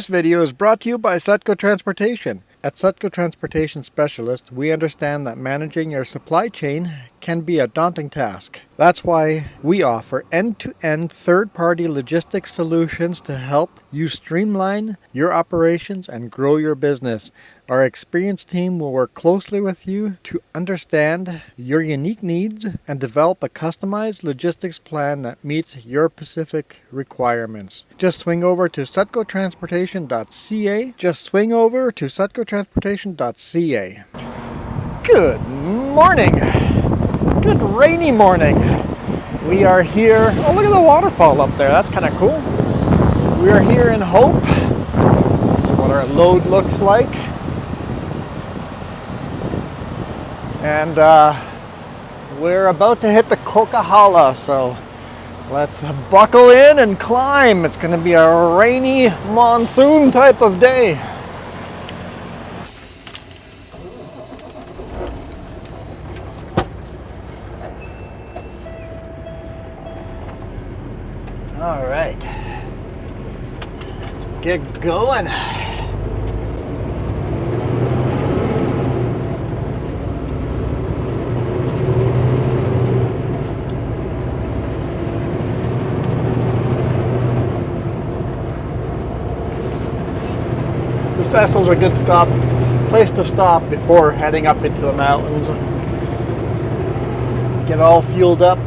This video is brought to you by Sutco Transportation. At Sutco Transportation Specialist, we understand that managing your supply chain can be a daunting task. That's why we offer end-to-end third-party logistics solutions to help you streamline your operations and grow your business. Our experienced team will work closely with you to understand your unique needs and develop a customized logistics plan that meets your specific requirements. Just swing over to sutcotransportation.ca. Good morning. Good rainy morning. We are here. Oh, look at the waterfall up there. That's kind of cool. We are here in Hope. This is what our load looks like. And we're about to hit the Coquihalla, so let's buckle in and climb. It's going to be a rainy monsoon type of day. All right, let's get going. Cecil's a good place to stop before heading up into the mountains. Get all fueled up.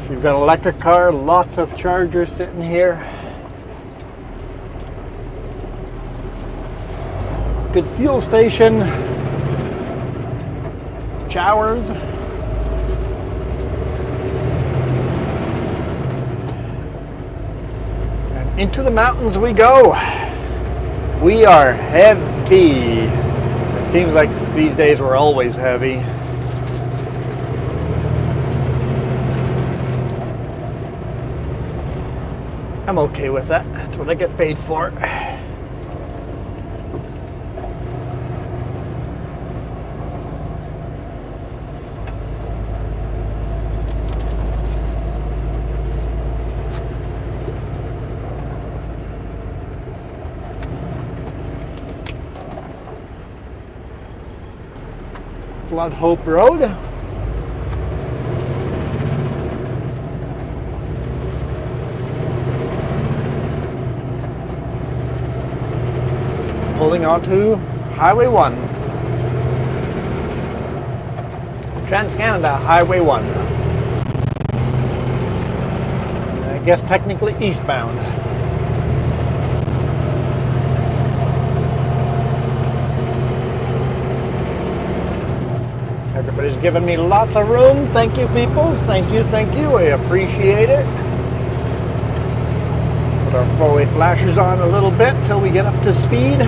If you've got an electric car, lots of chargers sitting here. Good fuel station. Showers. And into the mountains we go. We are heavy. It seems like these days we're always heavy. I'm okay with that. That's what I get paid for. Flood Hope Road. Pulling onto Highway 1. Trans-Canada Highway 1. I guess technically eastbound. Everybody's giving me lots of room. Thank you, peoples. Thank you, thank you. I appreciate it. Put our four-way flashers on a little bit till we get up to speed.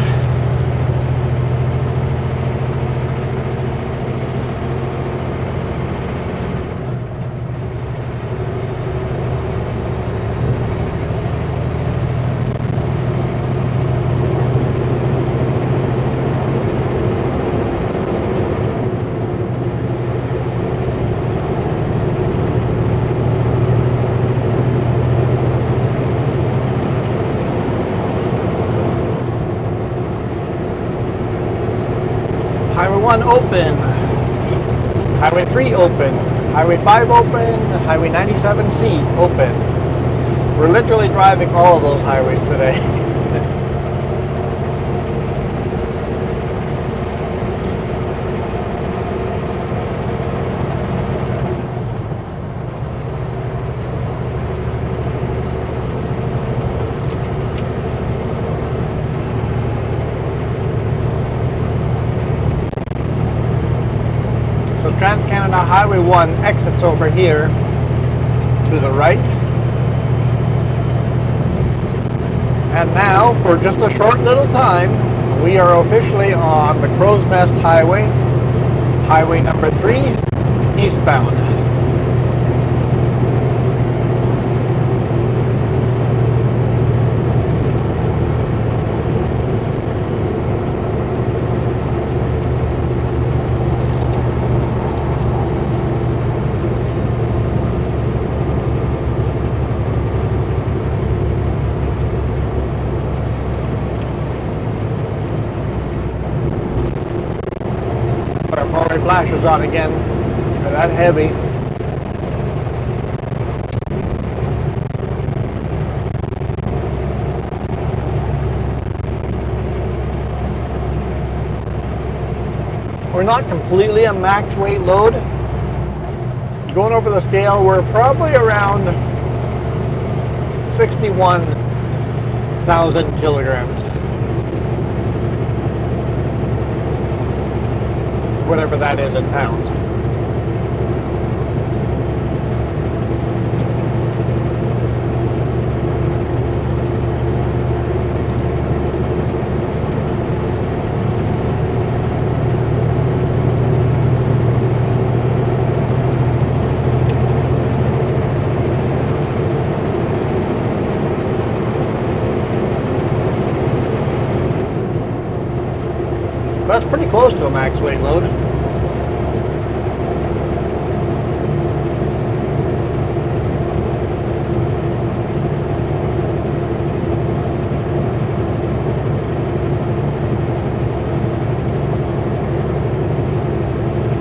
Highway 1 open, Highway 3 open, Highway 5 open, Highway 97C open. We're literally driving all of those highways today. Trans-Canada Highway 1 exits over here to the right. And now, for just a short little time, we are officially on the Crow's Nest Highway, Highway number 3, eastbound. flashers on again. They're that heavy. We're not completely a max weight load. Going over the scale, we're probably around 61,000 kilograms. Whatever that is in pounds. That's pretty close to a max weight load. I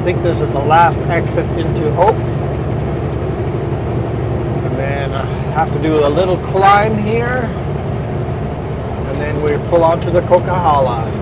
think this is the last exit into Hope. And then I have to do a little climb here. And then we pull onto the Coquihalla.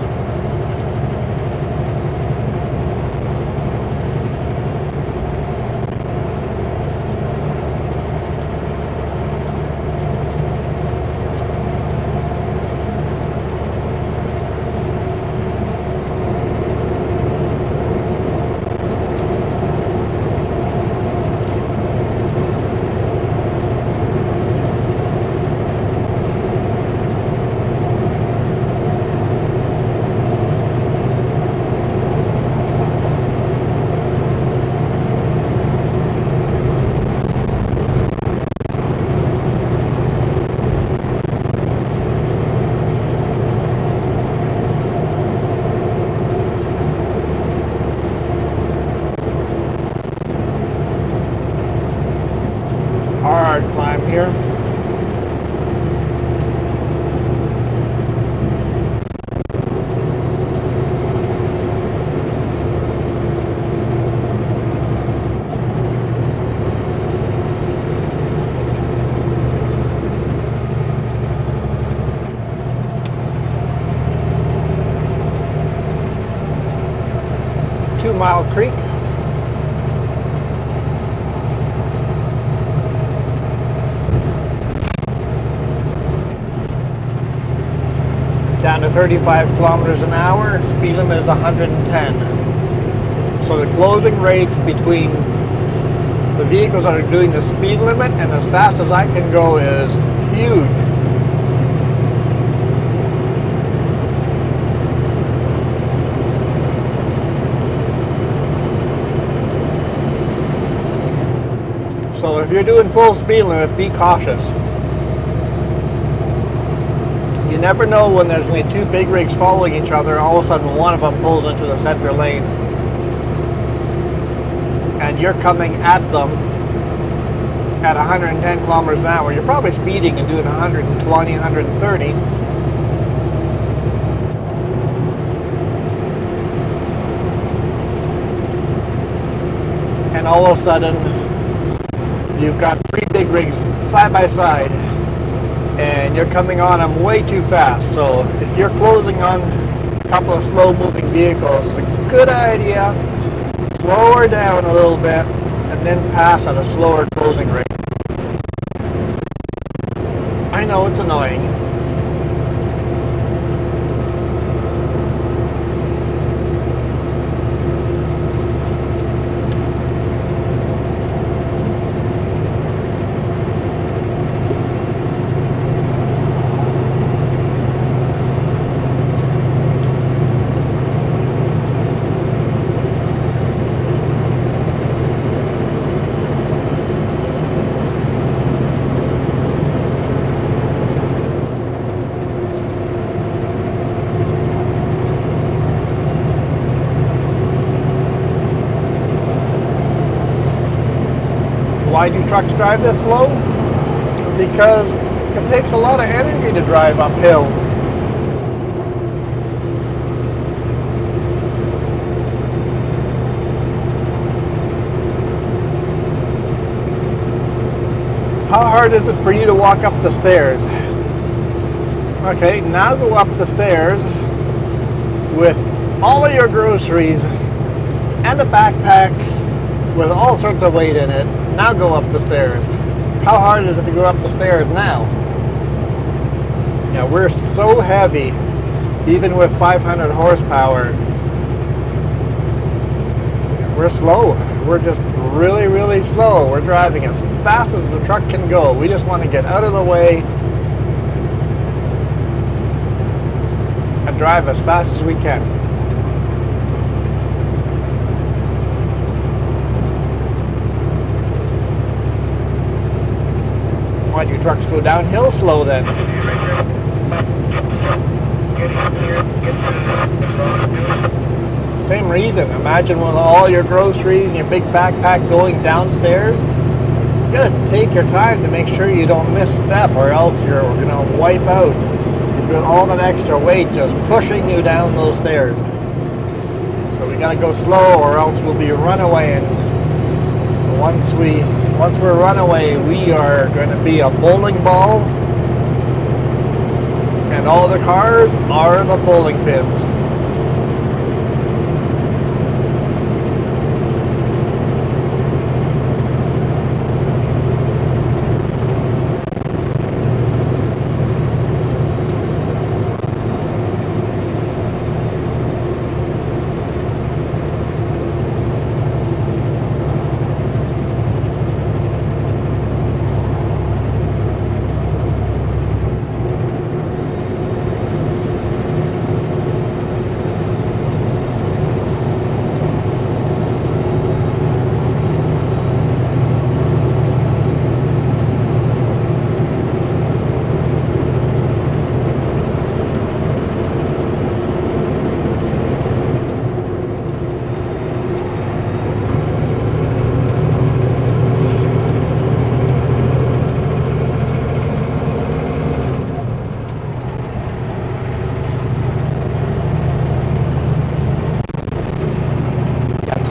Hard climb here. Mile Creek. Down to 35 kilometers an hour. Speed limit is 110. So the closing rate between the vehicles that are doing the speed limit and as fast as I can go is huge. So if you're doing full speed limit, be cautious. You never know when there's only two big rigs following each other, all of a sudden one of them pulls into the center lane. And you're coming at them at 110 kilometers an hour. You're probably speeding and doing 120, 130. And all of a sudden, you've got three big rigs side by side, and you're coming on them way too fast. So if you're closing on a couple of slow-moving vehicles, it's a good idea. Slow her down a little bit, and then pass at a slower closing rate. I know it's annoying. Why do trucks drive this slow? Because it takes a lot of energy to drive uphill. How hard is it for you to walk up the stairs? Okay, now go up the stairs with all of your groceries and a backpack with all sorts of weight in it. Now go up the stairs. How hard is it to go up the stairs now? Yeah, we're so heavy, even with 500 horsepower. We're slow. We're just really, really slow. We're driving as fast as the truck can go. We just want to get out of the way and drive as fast as we can. Why do your trucks go downhill slow then? Same reason. Imagine with all your groceries and your big backpack going downstairs. You gotta take your time to make sure you don't misstep, or else you're gonna wipe out. You've got all that extra weight just pushing you down those stairs. So we gotta go slow, or else we'll be runaway. And once we're runaway, we are going to be a bowling ball, and all the cars are the bowling pins.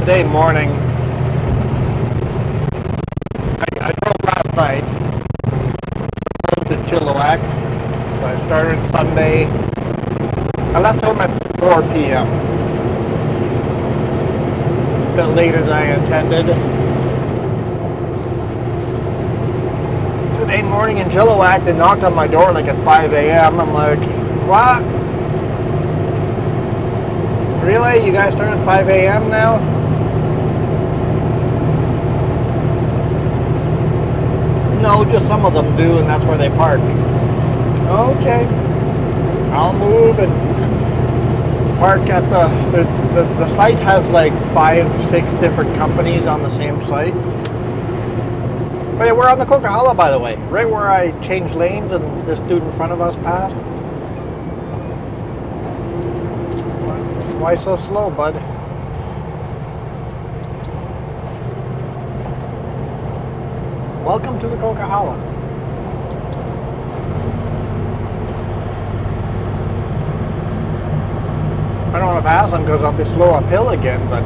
Today morning, I drove last night to Chilliwack, so I started Sunday. I left home at 4 p.m. A bit later than I intended. Today morning in Chilliwack, they knocked on my door like at 5 a.m. I'm like, what? Really? You guys start at 5 a.m. now? No, just some of them do, and that's where they park. Okay, I'll move and park at the site has like 5-6 different companies on the same site. But yeah, we're on the Coquihalla, by the way, right where I changed lanes and this dude in front of us passed. Why so slow, bud? Welcome to the Coquihalla. I don't want to pass them because I'll be slow uphill again, but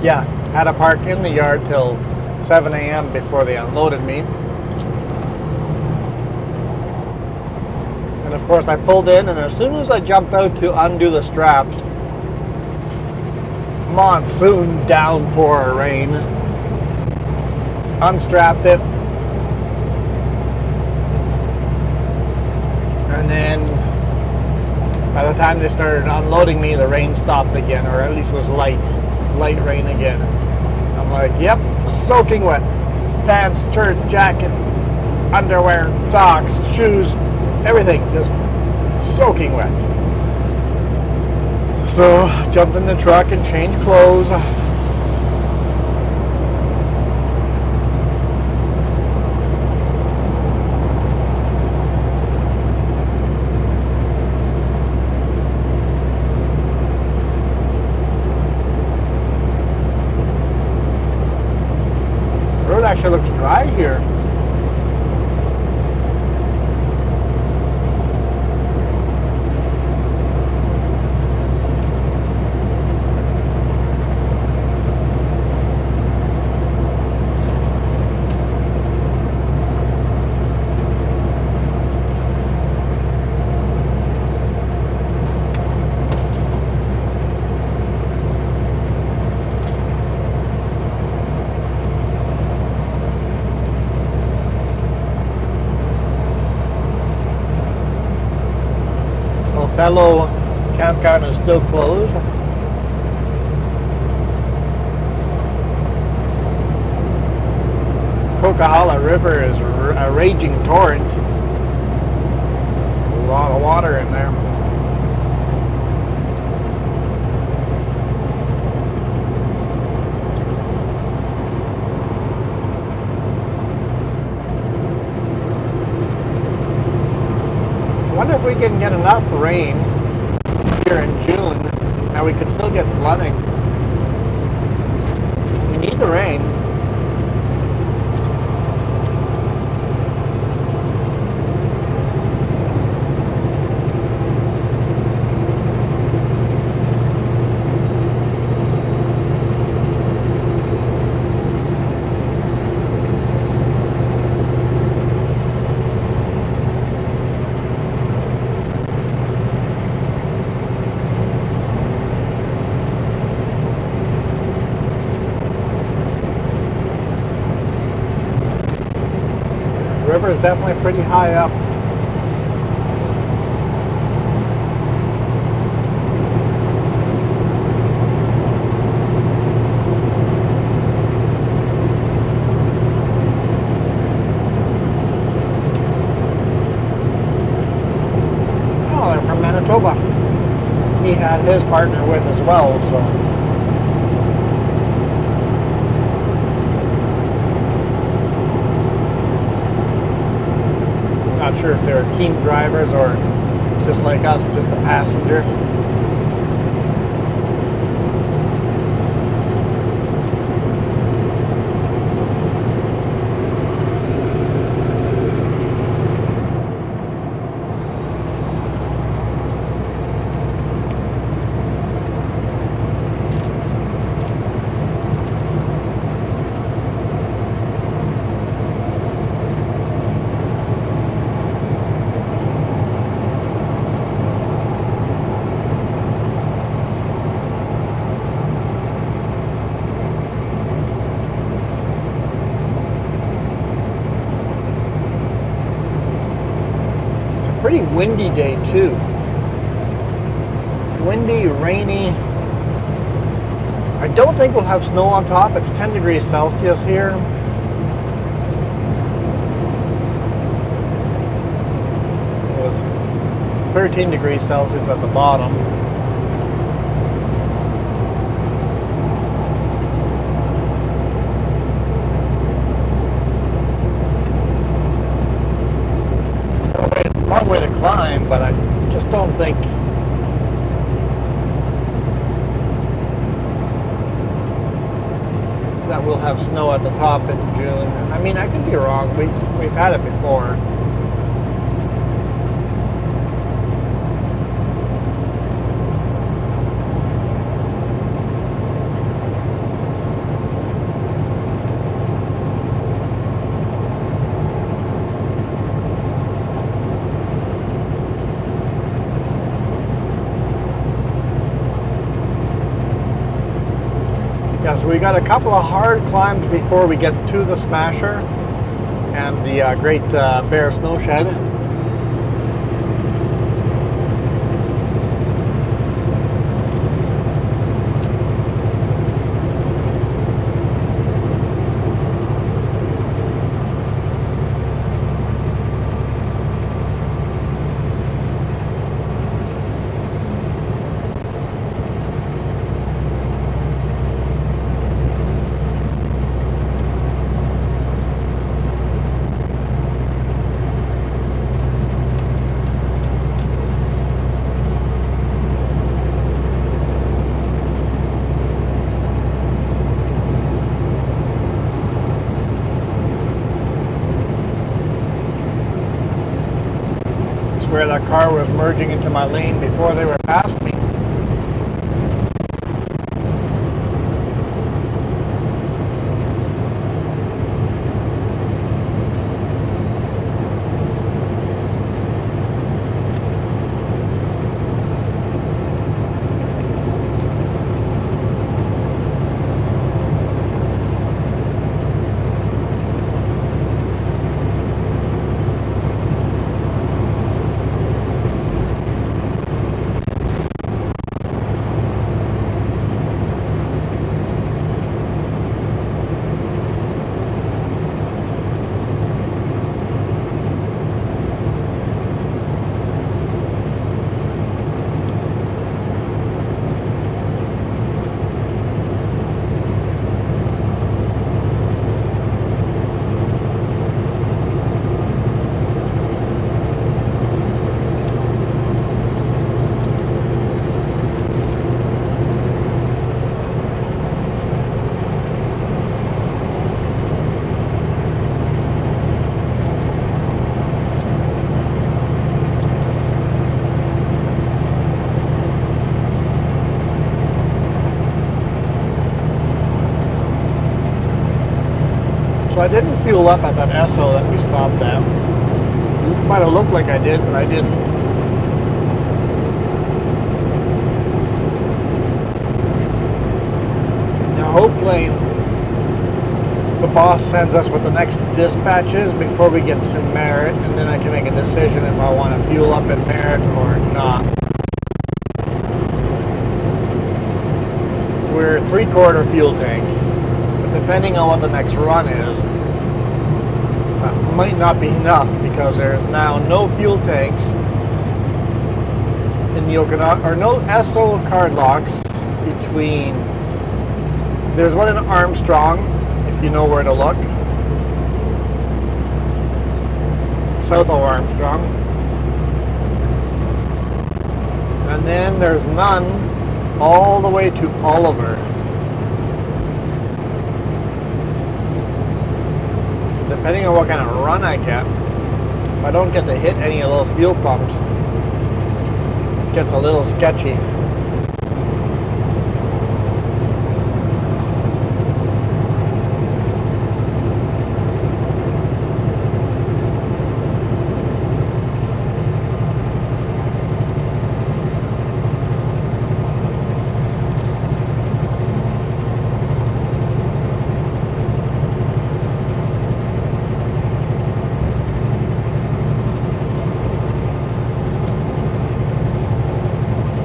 yeah, had to park in the yard till 7 a.m. before they unloaded me. And of course I pulled in, and as soon as I jumped out to undo the straps, monsoon downpour rain, unstrapped it, and then by the time they started unloading me, the rain stopped again, or at least was light rain again. I'm like, yep, soaking wet. Pants, shirt, jacket, underwear, socks, shoes, everything just soaking wet. So jumped in the truck and changed clothes. actually looks dry here. Fellow campground is still closed. Coquihalla River is a raging torrent. A lot of water in there. I wonder if we can get enough rain here in June that we could still get flooding. We need the rain. River is definitely pretty high up. Oh, they're from Manitoba. He had his partner with as well, so. Not sure if they're team drivers or just like us, just a passenger. Pretty windy day too. Windy, rainy. I don't think we'll have snow on top. It's 10 degrees Celsius here. It was 13 degrees Celsius at the bottom. Long way to climb, but I just don't think that we'll have snow at the top in June. I mean, I could be wrong. We've had it before. Yeah, so we got a couple of hard climbs before we get to the Smasher and the Great Bear Snow Shed. where that car was merging into my lane before they were past me. So I didn't fuel up at that Esso that we stopped at. It might have looked like I did, but I didn't. Now hopefully the boss sends us what the next dispatch is before we get to Merritt, and then I can make a decision if I want to fuel up in Merritt or not. We're 3/4 fuel tank. Depending on what the next run is, that might not be enough because there's now no fuel tanks in the Okanagan, or no Esso card locks between. There's one in Armstrong, if you know where to look, south of Armstrong, and then there's none all the way to Oliver. Depending on what kind of run I get, if I don't get to hit any of those fuel pumps, it gets a little sketchy.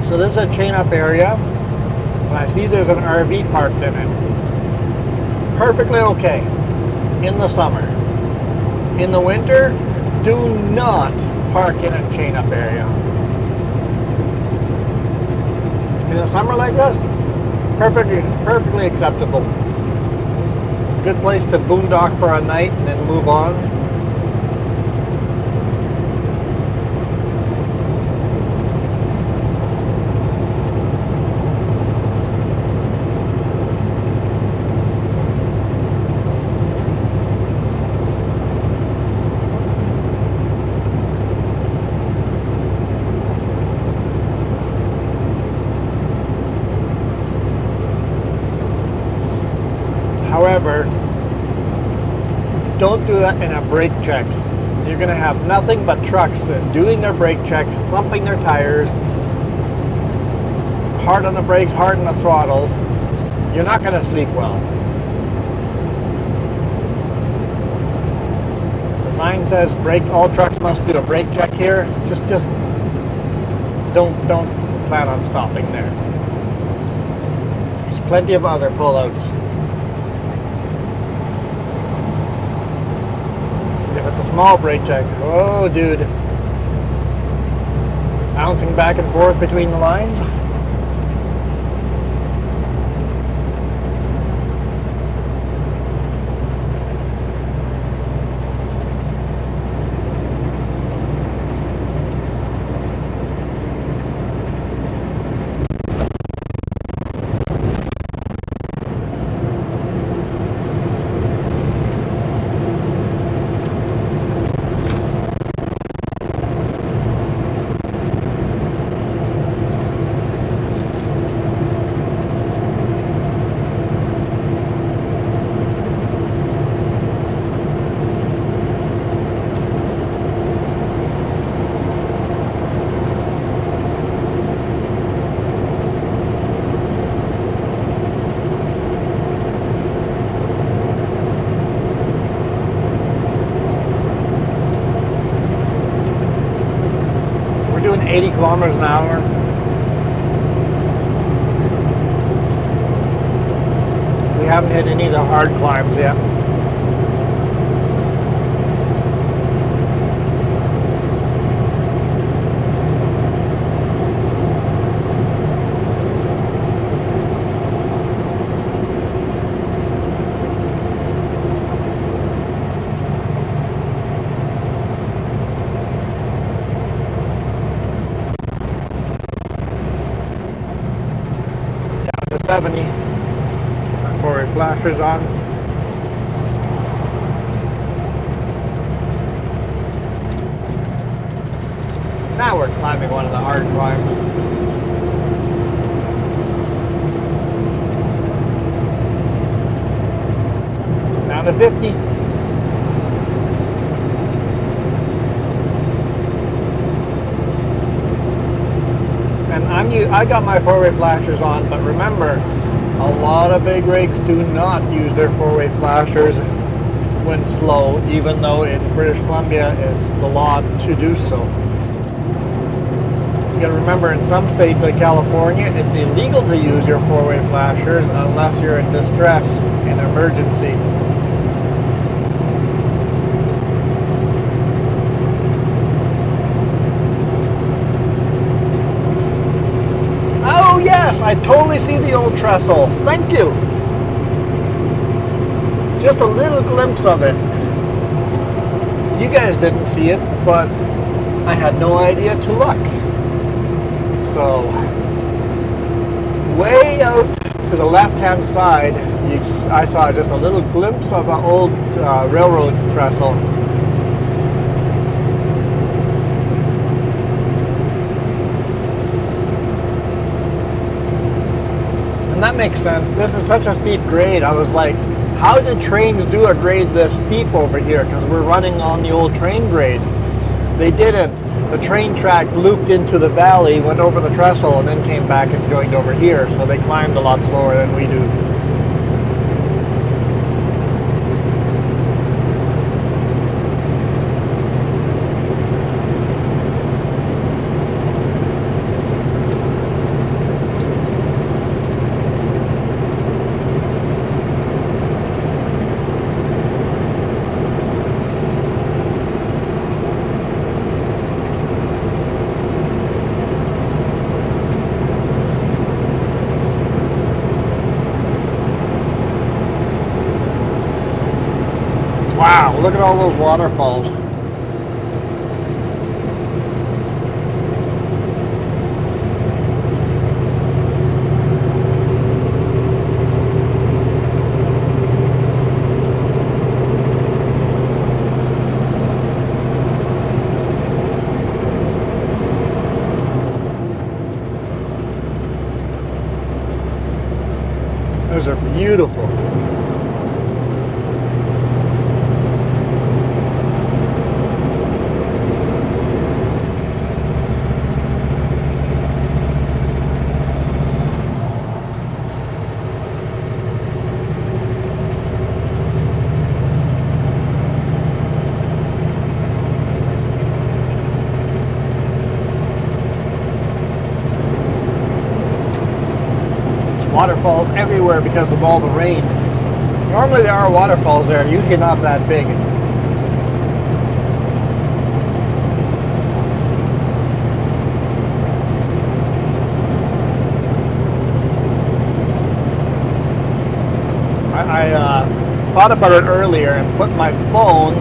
So this is a chain-up area, and I see there's an RV parked in it. Perfectly okay in the summer. In the winter, do not park in a chain-up area. In the summer like this, perfectly acceptable. Good place to boondock for a night and then move on. However, don't do that in a brake check. You're going to have nothing but trucks doing their brake checks, thumping their tires, hard on the brakes, hard on the throttle. You're not going to sleep well. If the sign says all trucks must do a brake check here, just don't plan on stopping there. There's plenty of other pullouts. If it's a small brake check, oh dude, bouncing back and forth between the lines. 80 kilometers an hour. We haven't hit any of the hard climbs yet. Down to 70. My four-way flashers on. Now we're climbing one of the hard climbs. Down to 50. And I got my four-way flashers on, but remember, a lot of big rigs do not use their four-way flashers when slow, even though in British Columbia it's the law to do so. You gotta remember, in some states like California, it's illegal to use your four-way flashers unless you're in distress, in emergency. Oh yes, I totally see the old trestle. Thank you. Just a little glimpse of it. You guys didn't see it, but I had no idea to look. So, way out to the left-hand side, I saw just a little glimpse of an old railroad trestle. And that makes sense. This is such a steep grade. I was like, how did trains do a grade this steep over here? Because we're running on the old train grade. They didn't. The train track looped into the valley, went over the trestle, and then came back and joined over here. So they climbed a lot slower than we do. Wow, look at all those waterfalls. Those are beautiful. Waterfalls everywhere because of all the rain. Normally there are waterfalls there, usually not that big. I thought about it earlier and put my phone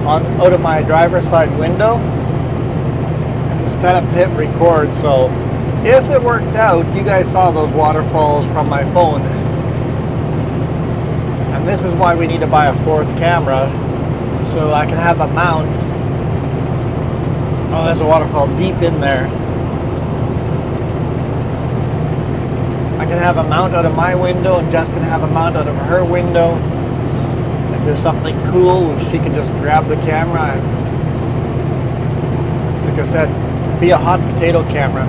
out of my driver's side window and set up to hit record, so if it worked out, you guys saw those waterfalls from my phone. And this is why we need to buy a fourth camera, so I can have a mount. Oh, there's a waterfall deep in there. I can have a mount out of my window, and Jess can have a mount out of her window. If there's something cool, she can just grab the camera and, like I said, be a hot potato camera.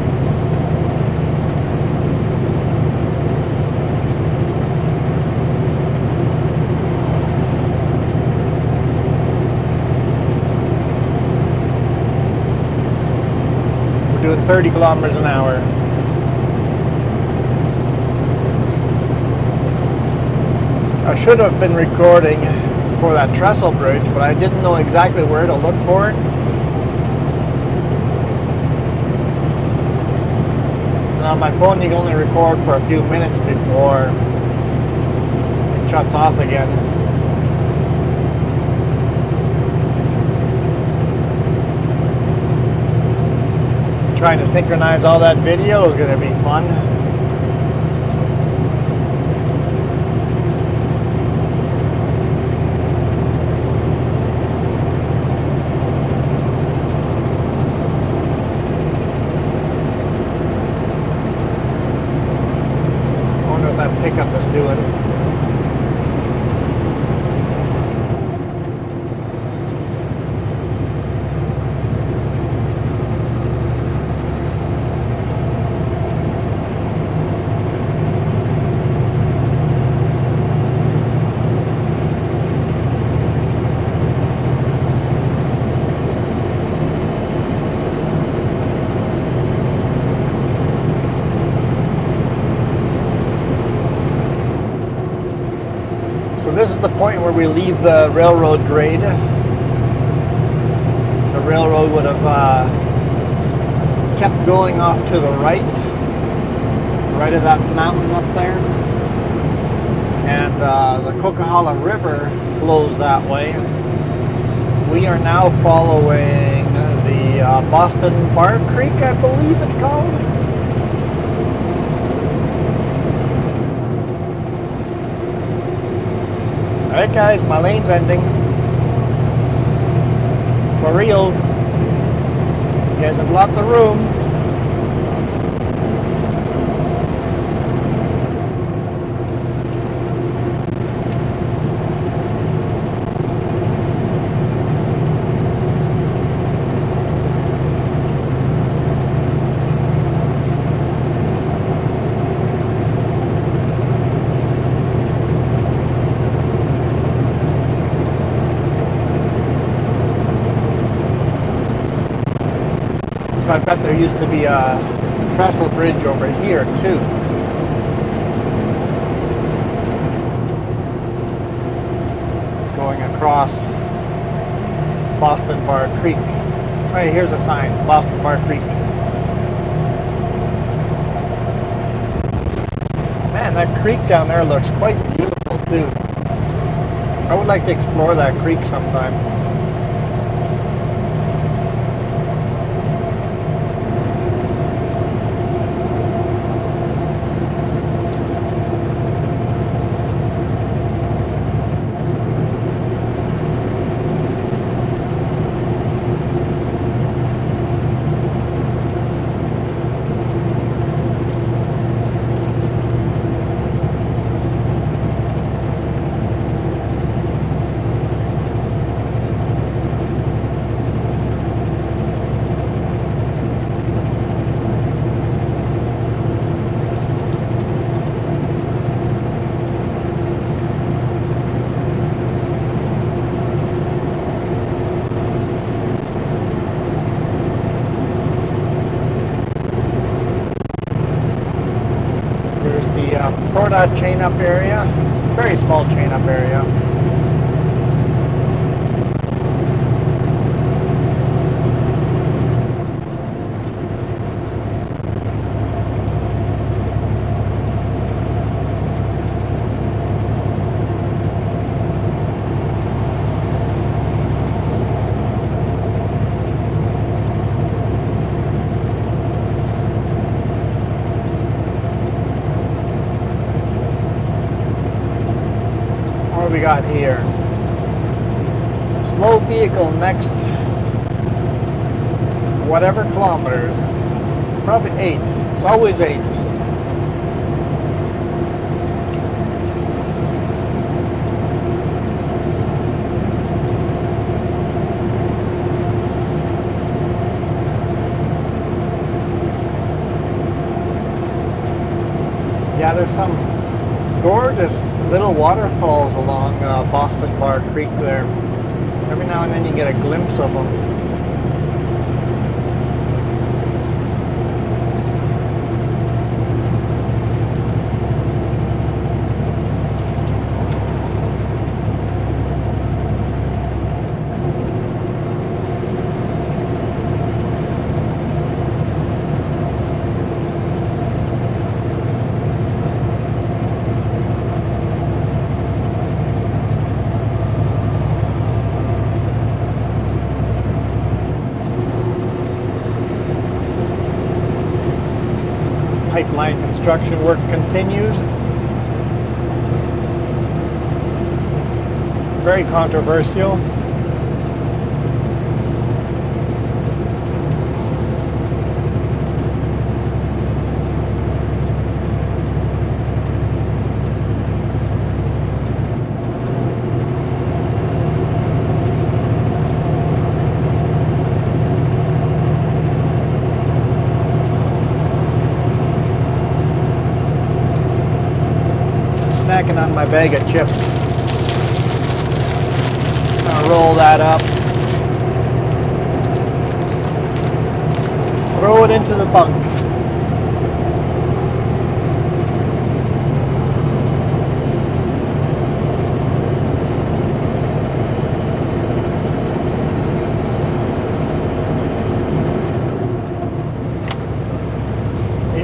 30 kilometers an hour. I should have been recording for that trestle bridge, but I didn't know exactly where to look for it. And on my phone, you can only record for a few minutes before it shuts off again. Trying to synchronize all that video is going to be fun. I wonder what that pickup is doing. So this is the point where we leave the railroad grade. The railroad would have kept going off to the right of that mountain up there. And the Coquihalla River flows that way. We are now following the Boston Bar Creek, I believe it's called. Alright guys, my lane's ending. For reals. You guys have lots of room. I bet there used to be a trestle bridge over here too. Going across Boston Bar Creek. Right, here's a sign, Boston Bar Creek. Man, that creek down there looks quite beautiful too. I would like to explore that creek sometime. Porta chain up area, very small chain up area. We got here? Slow vehicle next whatever kilometers, probably 8. It's always 8. Yeah, there's some gorgeous little waterfalls along Boston Bar Creek there. Every now and then you get a glimpse of them. construction work continues. Very controversial. Snacking on my bag of chips. Gonna roll that up. Throw it into the bunk.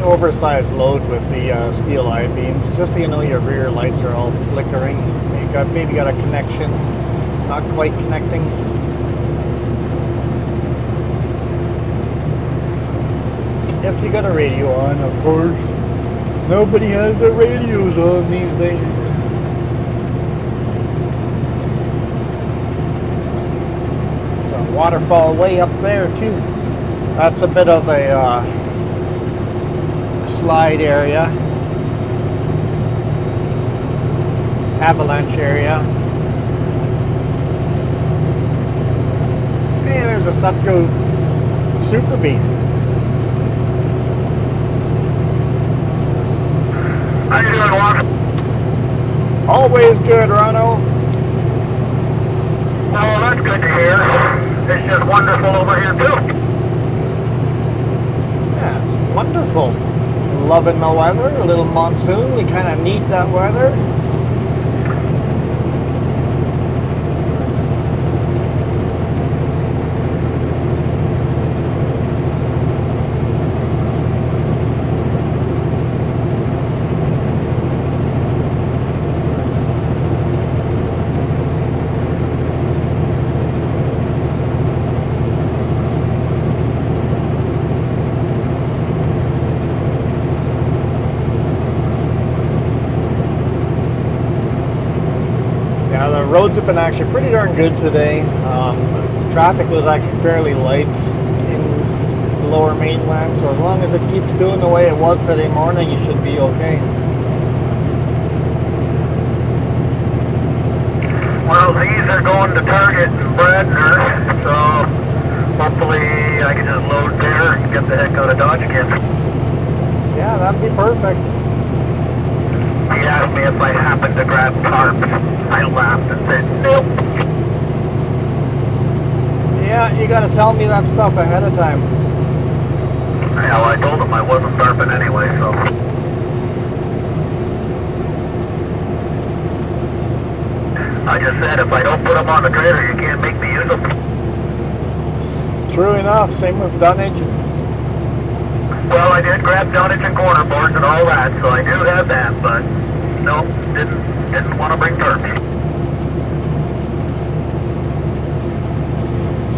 Oversized load with the steel I-beams, just so you know your rear lights are all flickering. You maybe got a connection not quite connecting. If you got a radio on, of course. Nobody has their radios on these days. There's a waterfall way up there too. That's a bit of a slide area, avalanche area. Hey, there's a Sutco Super Bee. How you doing, Juan? Always good, Ronald. Well, that's good to hear. It's just wonderful over here too. Yeah, it's wonderful. Loving the weather, a little monsoon. We kind of need that weather. Roads have been actually pretty darn good today. Traffic was actually fairly light in the lower mainland, so as long as it keeps doing the way it was today morning, you should be okay. Well, these are going to Target and Bradner, so hopefully I can just load there and get the heck out of Dodge again. Yeah, that'd be perfect. He asked me if I happened to grab tarps. I laughed and said, nope. Yeah, you gotta tell me that stuff ahead of time. Hell, I told him I wasn't tarping anyway, so. I just said if I don't put them on the trailer, you can't make me use them. True enough, same with dunnage. Well, I did grab dunnage and corner boards and all that, so I do have that, but no, didn't want to bring tarps.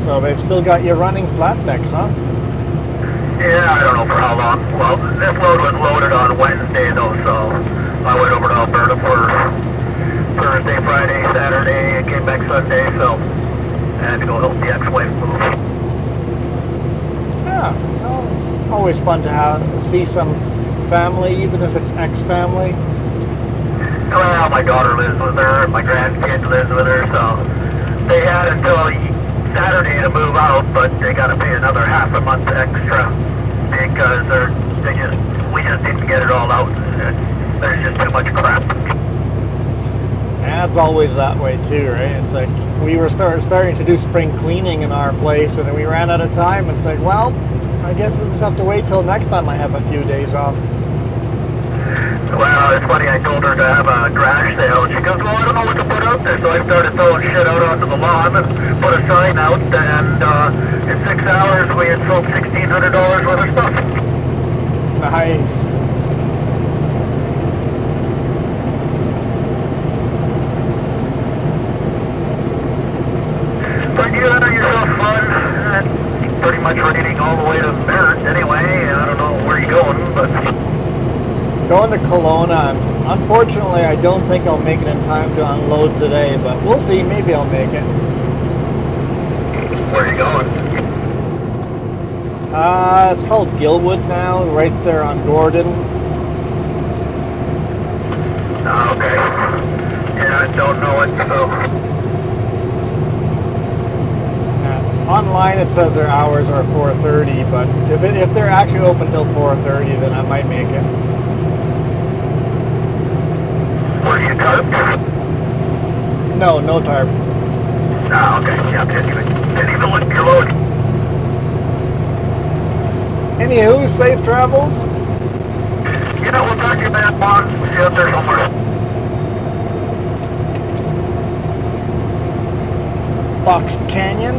So they've still got you running flat decks, huh? Yeah, I don't know for how long. Well, this load was loaded on Wednesday though, so I went over to Alberta for Thursday, Friday, Saturday, and came back Sunday, so I had to go help the ex-wife move. Yeah, well, it's always fun to see some family, even if it's ex-family. Well, my daughter lives with her, and my grandkid lives with her, so they had until Saturday to move out, but they got to pay another half a month extra because we just didn't get it all out. There's just too much crap. Yeah, it's always that way too, right? It's like we were starting to do spring cleaning in our place, and then we ran out of time. It's like, well, I guess we'll just have to wait till next time I have a few days off. Well, it's funny, I told her to have a garage sale, and she goes, well, I don't know what to put out there, so I started throwing shit out onto the lawn and put a sign out, and in 6 hours we had sold $1,600 worth of stuff. Nice. But you had yourself fun, pretty much raining all the way to Merritt anyway. I don't know where you're going, but... Going to Kelowna. Unfortunately, I don't think I'll make it in time to unload today, but we'll see. Maybe I'll make it. Where are you going? It's called Gilwood now, right there on Gordon. Oh, okay. Yeah, I don't know it, so. Online it says their hours are 4:30, but if they're actually open till 4:30, then I might make it. Were you tarped? No tarp. Oh, okay. Yeah, didn't even look at your load. Anywho, safe travels. You know, we'll talk to you back on. See you up there somewhere. Box Canyon.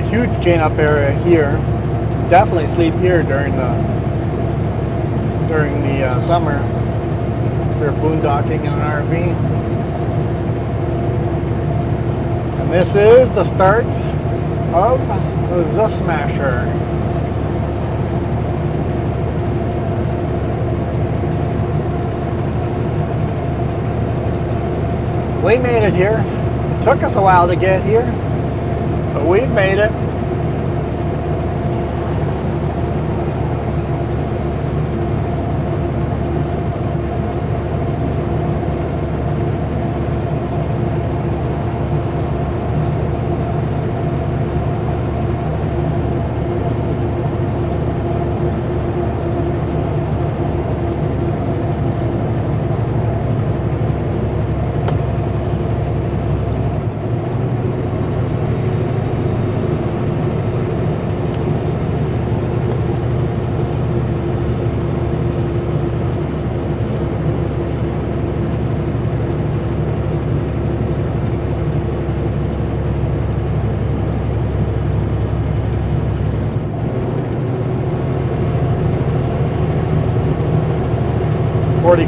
Huge chain up area here. Definitely sleep here during the summer if you're boondocking in an RV. And this is the start of the Smasher. We made it here. It took us a while to get here, but we've made it.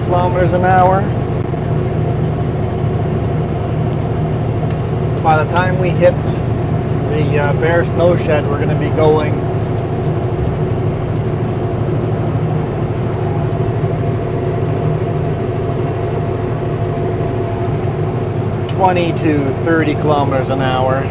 Kilometers an hour. By the time we hit the bare snow shed, we're going to be going 20 to 30 kilometers an hour.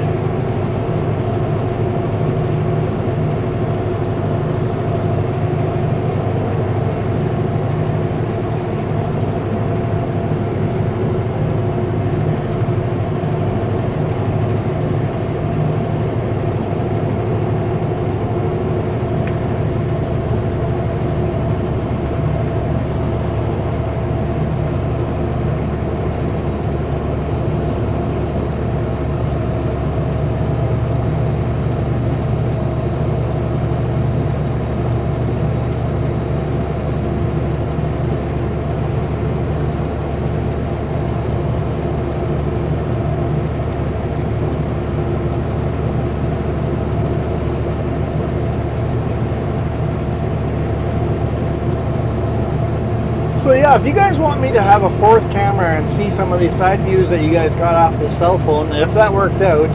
So yeah, if you guys want me to have a fourth camera and see some of these side views that you guys got off the cell phone, if that worked out,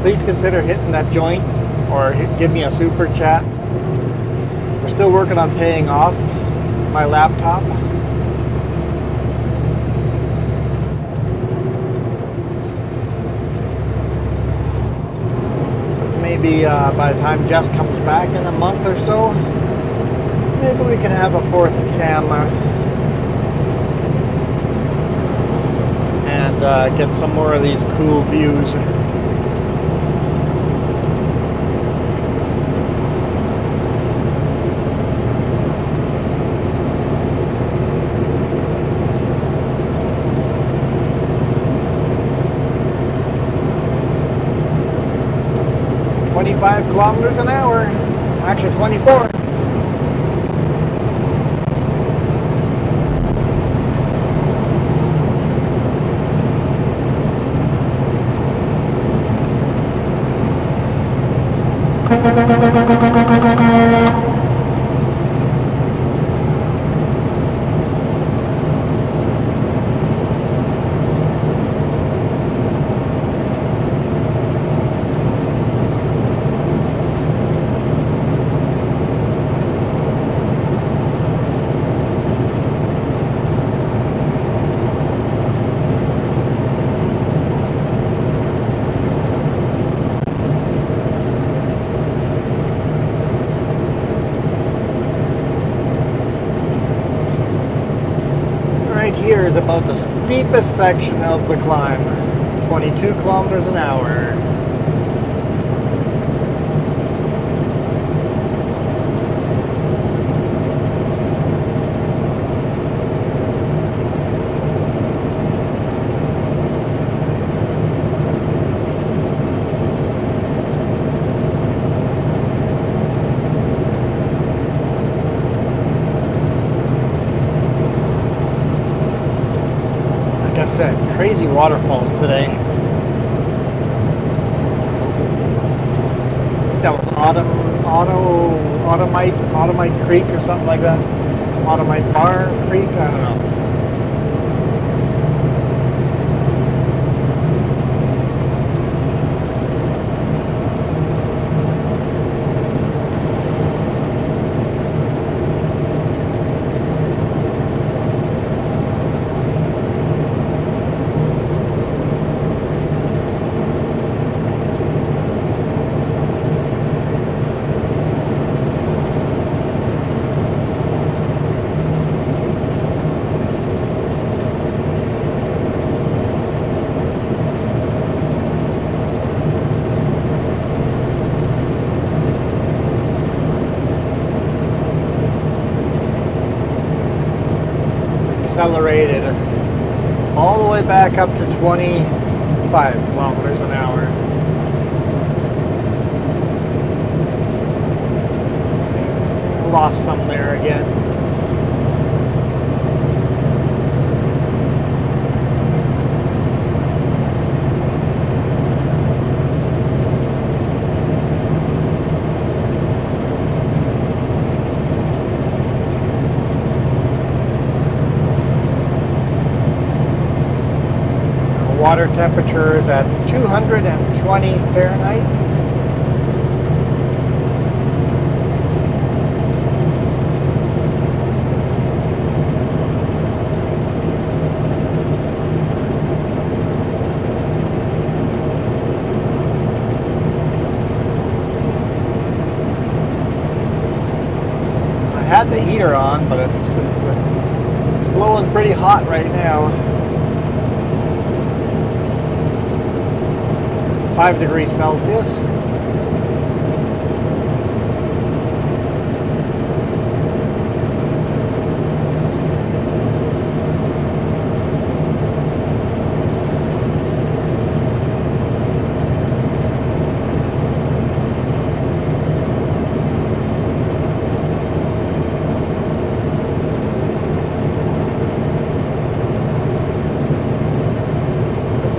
please consider hitting that joint or give me a super chat. We're still working on paying off my laptop. Maybe by the time Jess comes back in a month or so, maybe we can have a fourth camera and get some more of these cool views. "25 kilometers an hour, actually 24. Right here is about the steepest section of the climb, 22 kilometers an hour. Like I said, crazy waterfalls today. I think that was Automite Creek or something like that. Automite Bar Creek, I don't know. Accelerated all the way back up to 25 kilometers an hour. Lost some there again. Water temperature is at 220 Fahrenheit. I had the heater on, but it's blowing pretty hot right now. 5 degrees Celsius.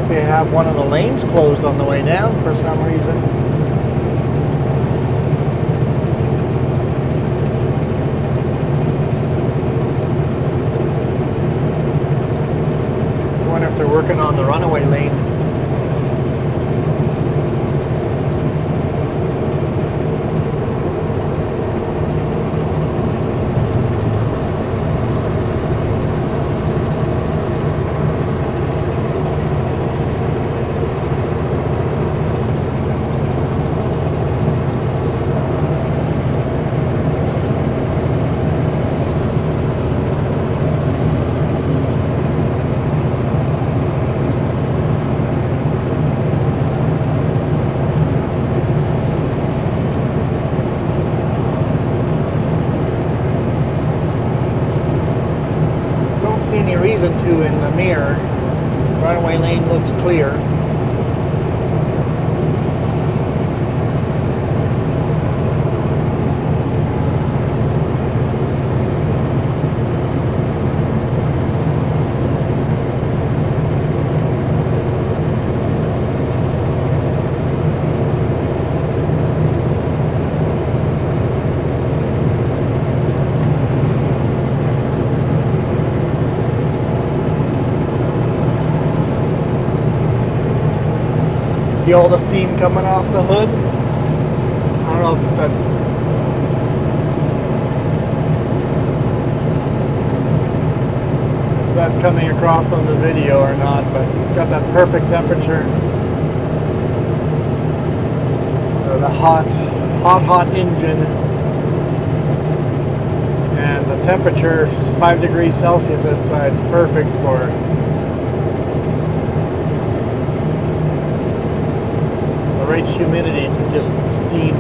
They have one of the lanes closed on the way down for some reason. I wonder if they're working on the runaway lane. See any reason to in the mirror. Runaway lane looks clear. See all the steam coming off the hood? I don't know if that's coming across on the video or not, but got that perfect temperature. The hot engine, and the temperature is 5 degrees Celsius outside. It's perfect for the right humidity to just steam.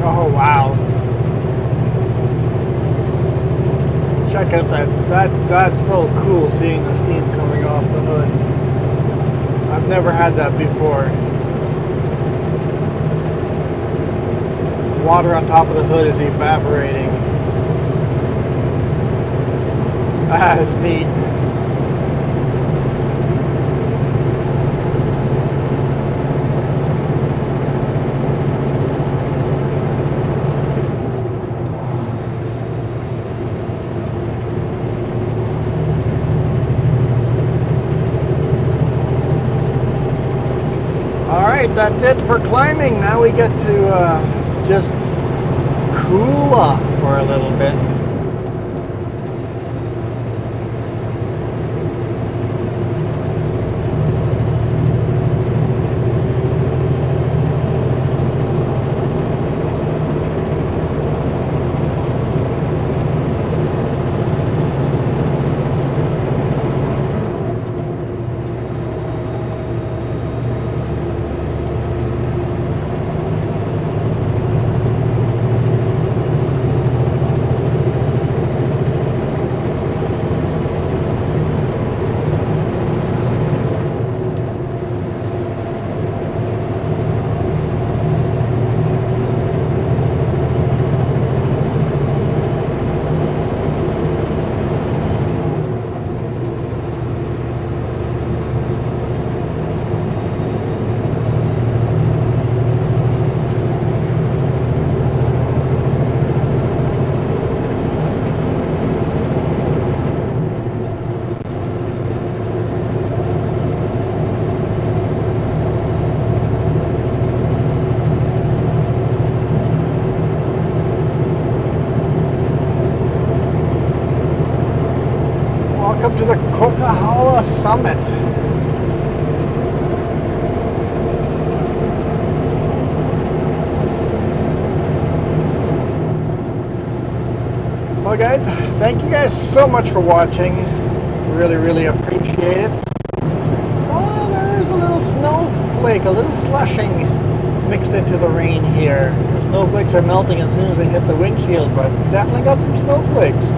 Oh wow. Check out that's so cool, seeing the steam coming off the hood. I've never had that before. Water on top of the hood is evaporating. That's neat. Alright, that's it for climbing. Now we get to just cool off for a little bit. Welcome to the Coquihalla summit. Well guys, thank you guys so much for watching. Really appreciate it. Oh, there's a little snowflake, a little slushing mixed into the rain here. The snowflakes are melting as soon as they hit the windshield, but definitely got some snowflakes.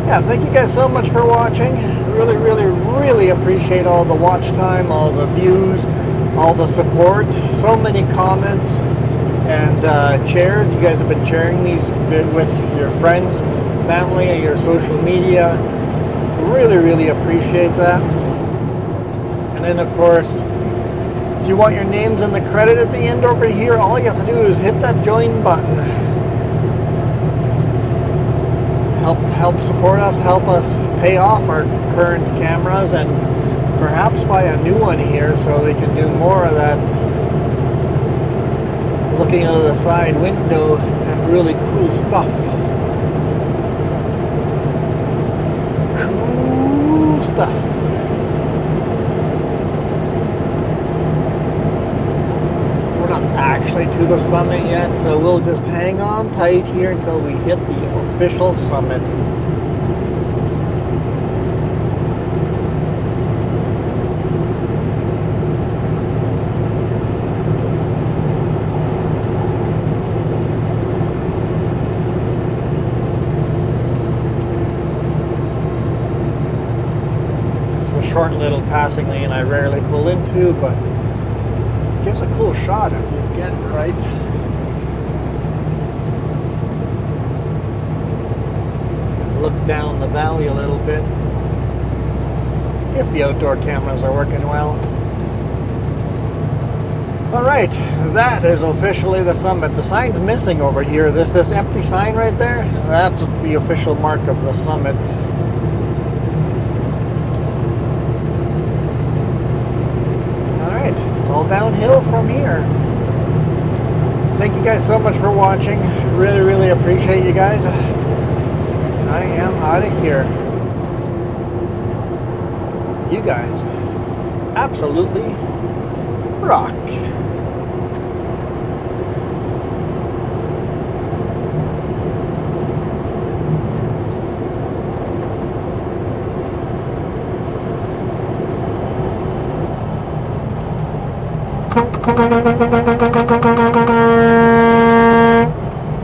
Yeah, thank you guys so much for watching. Really appreciate all the watch time, all the views, all the support, so many comments and shares. You guys have been sharing these with your friends and family and your social media. Really appreciate that. And then of course, if you want your names in the credit at the end over here, all you have to do is hit that join button. Help support us, help us pay off our current cameras and perhaps buy a new one here so we can do more of that looking out of the side window and really cool stuff. Cool stuff. We're not actually to the summit yet, so we'll just hang on tight here until we hit the official summit. Short little passing lane I rarely pull into, but it gives a cool shot if you get it right. Look down the valley a little bit if the outdoor cameras are working well. Alright, that is officially the summit. The sign's missing over here. This empty sign right there, that's the official mark of the summit. It's all downhill from here. Thank you guys so much for watching. Really appreciate you guys. I am out of here. You guys absolutely rock.